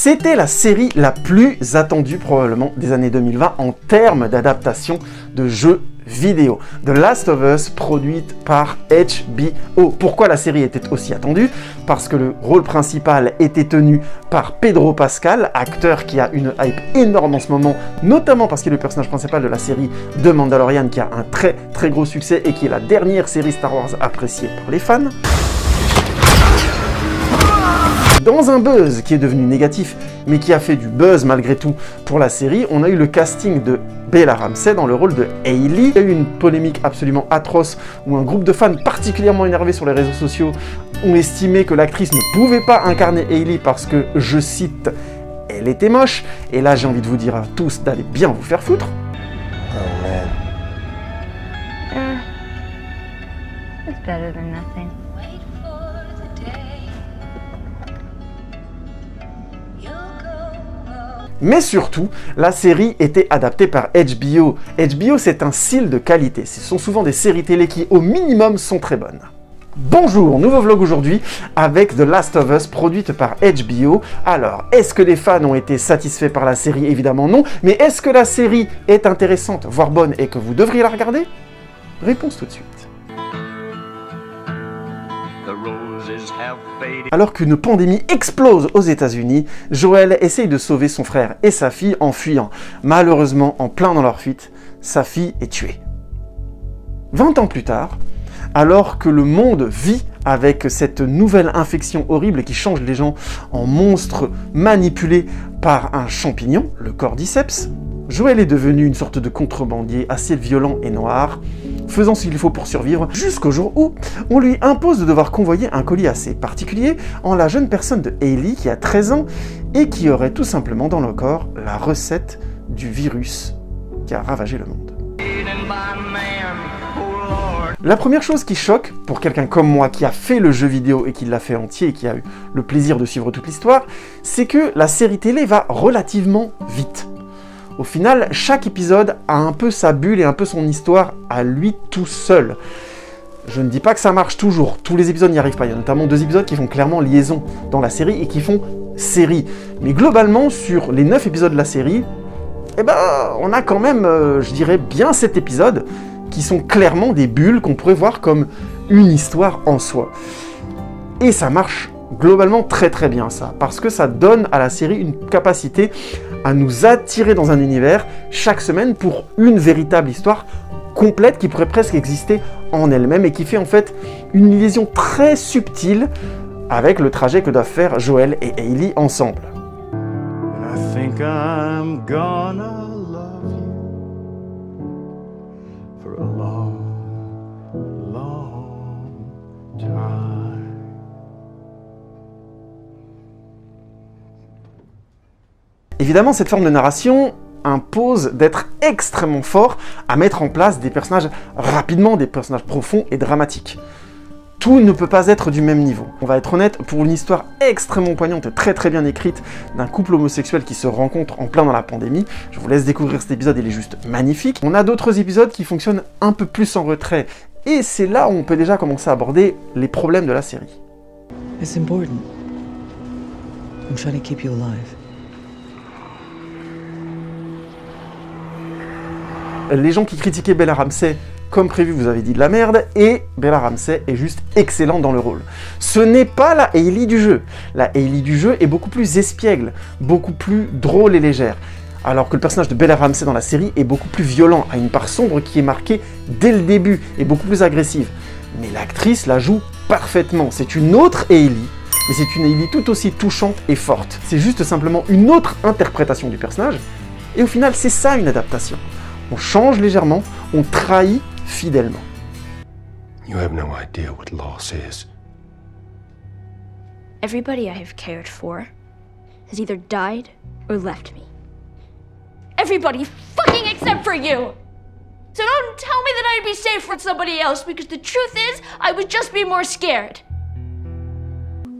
C'était la série la plus attendue probablement des années 2020 en termes d'adaptation de jeux vidéo. The Last of Us, produite par HBO. Pourquoi la série était aussi attendue? Parce que le rôle principal était tenu par Pedro Pascal, acteur qui a une hype énorme en ce moment, notamment parce qu'il est le personnage principal de la série The Mandalorian, qui a un très très gros succès et qui est la dernière série Star Wars appréciée par les fans. Dans un buzz qui est devenu négatif, mais qui a fait du buzz malgré tout pour la série, on a eu le casting de Bella Ramsey dans le rôle de Hayley. Il y a eu une polémique absolument atroce où un groupe de fans particulièrement énervés sur les réseaux sociaux ont estimé que l'actrice ne pouvait pas incarner Hayley parce que, je cite, elle était moche. Et là, j'ai envie de vous dire à tous d'aller bien vous faire foutre. Oh man. It's better than nothing. Mais surtout, la série était adaptée par HBO. HBO, c'est un style de qualité. Ce sont souvent des séries télé qui, au minimum, sont très bonnes. Bonjour, nouveau vlog aujourd'hui avec The Last of Us, produite par HBO. Alors, est-ce que les fans ont été satisfaits par la série? Évidemment non. Mais est-ce que la série est intéressante, voire bonne, et que vous devriez la regarder? Réponse tout de suite. Alors qu'une pandémie explose aux États-Unis, Joel essaye de sauver son frère et sa fille en fuyant. Malheureusement, en plein dans leur fuite, sa fille est tuée. 20 ans plus tard, alors que le monde vit avec cette nouvelle infection horrible qui change les gens en monstres manipulés par un champignon, le cordyceps, Joel est devenu une sorte de contrebandier assez violent et noir, faisant ce qu'il faut pour survivre, jusqu'au jour où on lui impose de devoir convoyer un colis assez particulier en la jeune personne de Hayley qui a 13 ans et qui aurait tout simplement dans le corps la recette du virus qui a ravagé le monde. La première chose qui choque, pour quelqu'un comme moi qui a fait le jeu vidéo et qui l'a fait entier et qui a eu le plaisir de suivre toute l'histoire, c'est que la série télé va relativement vite. Au final, chaque épisode a un peu sa bulle et un peu son histoire à lui tout seul. Je ne dis pas que ça marche toujours, tous les épisodes n'y arrivent pas, il y a notamment 2 épisodes qui font clairement liaison dans la série et qui font série. Mais globalement, sur les 9 épisodes de la série, eh ben, on a quand même, je dirais, bien 7 épisodes qui sont clairement des bulles qu'on pourrait voir comme une histoire en soi. Et ça marche globalement très très bien ça, parce que ça donne à la série une capacité à nous attirer dans un univers chaque semaine pour une véritable histoire complète qui pourrait presque exister en elle-même et qui fait en fait une liaison très subtile avec le trajet que doivent faire Joel et Hayley ensemble. I think I'm gonna love you for a long, long time. Évidemment, cette forme de narration impose d'être extrêmement fort à mettre en place des personnages rapidement, des personnages profonds et dramatiques. Tout ne peut pas être du même niveau. On va être honnête, pour une histoire extrêmement poignante et très très bien écrite d'un couple homosexuel qui se rencontre en plein dans la pandémie, je vous laisse découvrir cet épisode, il est juste magnifique. On a d'autres épisodes qui fonctionnent un peu plus en retrait, et c'est là où on peut déjà commencer à aborder les problèmes de la série. It's important. I'm trying to keep you alive. Les gens qui critiquaient Bella Ramsey, comme prévu, vous avez dit de la merde, et Bella Ramsey est juste excellente dans le rôle. Ce n'est pas la Hayley du jeu. La Hayley du jeu est beaucoup plus espiègle, beaucoup plus drôle et légère, alors que le personnage de Bella Ramsey dans la série est beaucoup plus violent, a une part sombre qui est marquée dès le début, et beaucoup plus agressive. Mais l'actrice la joue parfaitement. C'est une autre Hayley, mais c'est une Hayley tout aussi touchante et forte. C'est juste simplement une autre interprétation du personnage, et au final, c'est ça une adaptation. On change légèrement, on trahit fidèlement. You have no idea what loss is. Everybody I have cared for has either died or left me. Everybody fucking except for you! So don't tell me that I'd be safe with somebody else, because the truth is, I would just be more scared.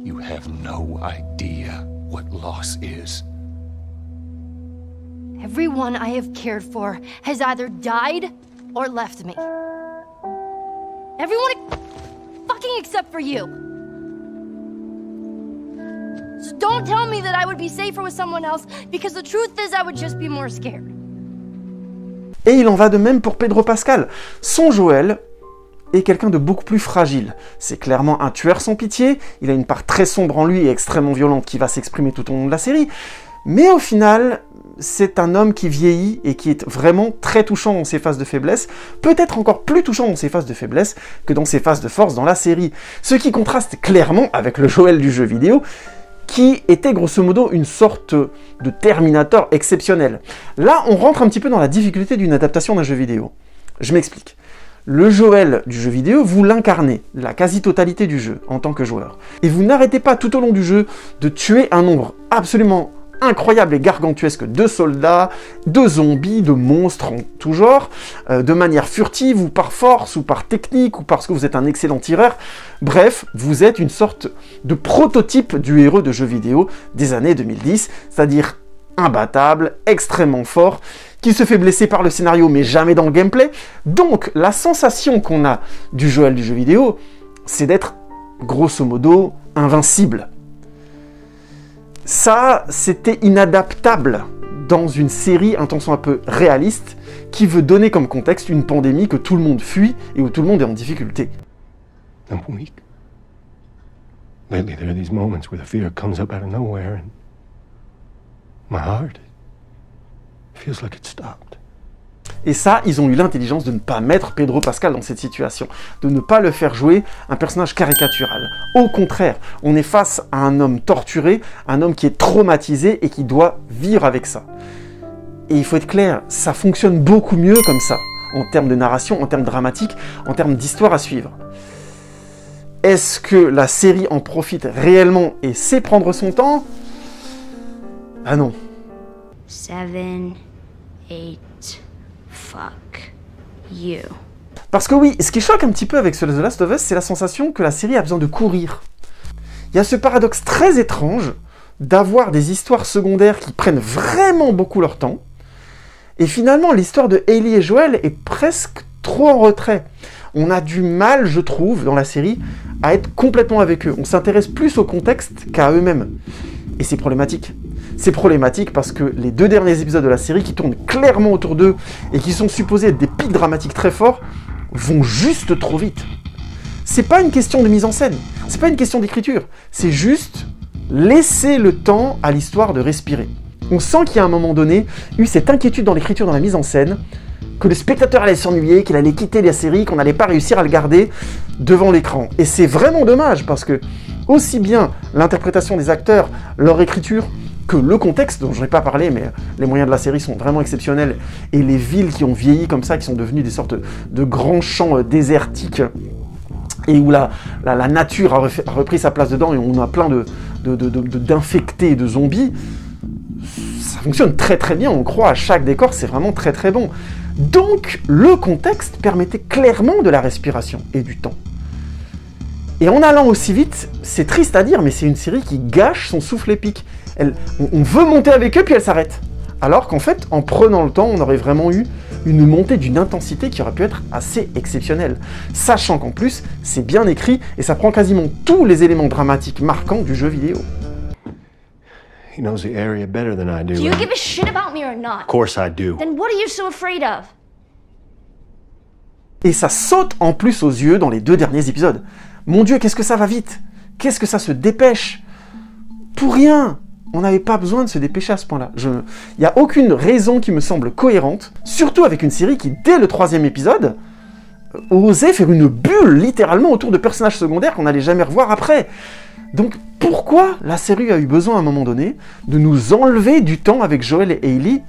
You have no idea what loss is. Everyone I have cared for has either died or left me. Everyone fucking except for you. So Just don't tell me that I would be safer with someone else, because the truth is I would just be more scared. Et il en va de même pour Pedro Pascal. Son Joel est quelqu'un de beaucoup plus fragile. C'est clairement un tueur sans pitié, il a une part très sombre en lui et extrêmement violente qui va s'exprimer tout au long de la série, mais au final, c'est un homme qui vieillit et qui est vraiment très touchant dans ses phases de faiblesse, peut-être encore plus touchant dans ses phases de faiblesse que dans ses phases de force dans la série. Ce qui contraste clairement avec le Joel du jeu vidéo, qui était grosso modo une sorte de Terminator exceptionnel. Là, on rentre un petit peu dans la difficulté d'une adaptation d'un jeu vidéo. Je m'explique. Le Joel du jeu vidéo, vous l'incarnez, la quasi-totalité du jeu, en tant que joueur. Et vous n'arrêtez pas tout au long du jeu de tuer un nombre absolument incroyable et gargantuesque de soldats, de zombies, de monstres en tout genre, de manière furtive ou par force ou par technique ou parce que vous êtes un excellent tireur. Bref, vous êtes une sorte de prototype du héros de jeux vidéo des années 2010, c'est-à-dire imbattable, extrêmement fort, qui se fait blesser par le scénario mais jamais dans le gameplay. Donc la sensation qu'on a du Joel du jeu vidéo, c'est d'être grosso modo invincible. Ça, c'était inadaptable dans une série un tant soit peu réaliste qui veut donner comme contexte une pandémie que tout le monde fuit et où tout le monde est en difficulté. I'm weak. Lately, there are these moments where the fear comes up out of nowhere and my heart feels like it stopped. Et ça, ils ont eu l'intelligence de ne pas mettre Pedro Pascal dans cette situation, de ne pas le faire jouer un personnage caricatural. Au contraire, on est face à un homme torturé, un homme qui est traumatisé et qui doit vivre avec ça. Et il faut être clair, ça fonctionne beaucoup mieux comme ça, en termes de narration, en termes dramatiques, en termes d'histoire à suivre. Est-ce que la série en profite réellement et sait prendre son temps? Ah non. 7, 8... Fuck you. Parce que oui, ce qui choque un petit peu avec The Last of Us, c'est la sensation que la série a besoin de courir. Il y a ce paradoxe très étrange d'avoir des histoires secondaires qui prennent vraiment beaucoup leur temps, et finalement l'histoire de Ellie et Joel est presque trop en retrait. On a du mal, je trouve, dans la série, à être complètement avec eux. On s'intéresse plus au contexte qu'à eux-mêmes. Et c'est problématique. C'est problématique parce que les 2 derniers épisodes de la série, qui tournent clairement autour d'eux et qui sont supposés être des pics dramatiques très forts, vont juste trop vite. C'est pas une question de mise en scène, c'est pas une question d'écriture, c'est juste laisser le temps à l'histoire de respirer. On sent qu'il y a à un moment donné eu cette inquiétude dans l'écriture, dans la mise en scène, que le spectateur allait s'ennuyer, qu'il allait quitter la série, qu'on n'allait pas réussir à le garder devant l'écran. Et c'est vraiment dommage parce que aussi bien l'interprétation des acteurs, leur écriture, que le contexte, dont je n'ai pas parlé, mais les moyens de la série sont vraiment exceptionnels, et les villes qui ont vieilli comme ça, qui sont devenues des sortes de grands champs désertiques, et où la nature a repris sa place dedans, et on a plein d'infectés et de zombies, ça fonctionne très très bien, on croit à chaque décor, c'est vraiment très très bon. Donc, le contexte permettait clairement de la respiration et du temps. Et en allant aussi vite, c'est triste à dire, mais c'est une série qui gâche son souffle épique. On veut monter avec eux, puis elle s'arrête. Alors qu'en fait, en prenant le temps, on aurait vraiment eu une montée d'une intensité qui aurait pu être assez exceptionnelle. Sachant qu'en plus, c'est bien écrit, et ça prend quasiment tous les éléments dramatiques marquants du jeu vidéo. He knows the area better than I do. Do you give a shit about me or not? Of course I do. Then what are you so afraid of? Et ça saute en plus aux yeux dans les 2 derniers épisodes. Mon Dieu, qu'est-ce que ça va vite? Qu'est-ce que ça se dépêche? Pour rien! On n'avait pas besoin de se dépêcher à ce point-là. Il n'y a aucune raison qui me semble cohérente, surtout avec une série qui, dès le 3e épisode, osait faire une bulle, littéralement, autour de personnages secondaires qu'on n'allait jamais revoir après. Donc, pourquoi la série a eu besoin, à un moment donné, de nous enlever du temps avec Joel et Ellie?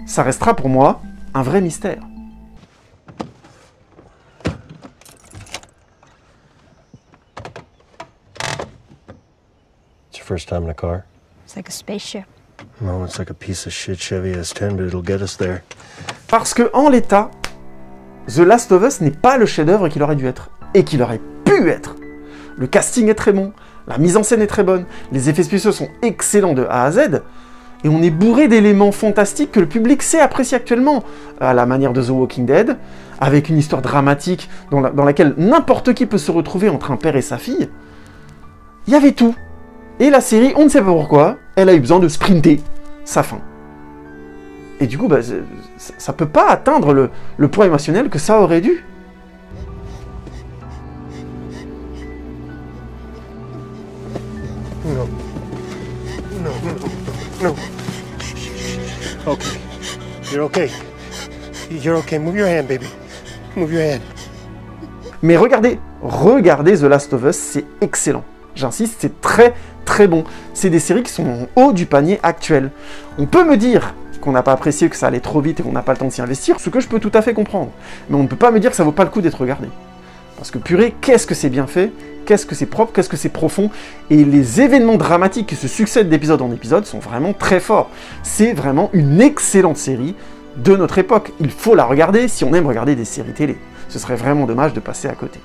Ça restera pour moi un vrai mystère. It's your first time in a car? It's like a spaceship. No, it's like a piece of shit Chevy S10, but it'll get us there. Parce que, en l'état, The Last of Us n'est pas le chef-d'œuvre qu'il aurait dû être, et qu'il aurait pu être. Le casting est très bon, la mise en scène est très bonne, les effets spéciaux sont excellents de A à Z, et on est bourré d'éléments fantastiques que le public sait apprécier actuellement, à la manière de The Walking Dead, avec une histoire dramatique dans laquelle n'importe qui peut se retrouver entre un père et sa fille. Il y avait tout. Et la série, on ne sait pas pourquoi, elle a eu besoin de sprinter sa fin. Et du coup, bah, ça peut pas atteindre le point émotionnel que ça aurait dû. No. No, no, no. Okay. You're okay. You're okay. Move your hand, baby. Move your hand. Mais regardez The Last of Us, c'est excellent. J'insiste, c'est très très bon. C'est des séries qui sont en haut du panier actuel. On peut me dire qu'on n'a pas apprécié, que ça allait trop vite et qu'on n'a pas le temps de s'y investir, ce que je peux tout à fait comprendre. Mais on ne peut pas me dire que ça vaut pas le coup d'être regardé. Parce que purée, qu'est-ce que c'est bien fait, qu'est-ce que c'est propre, qu'est-ce que c'est profond, et les événements dramatiques qui se succèdent d'épisode en épisode sont vraiment très forts. C'est vraiment une excellente série de notre époque. Il faut la regarder si on aime regarder des séries télé. Ce serait vraiment dommage de passer à côté.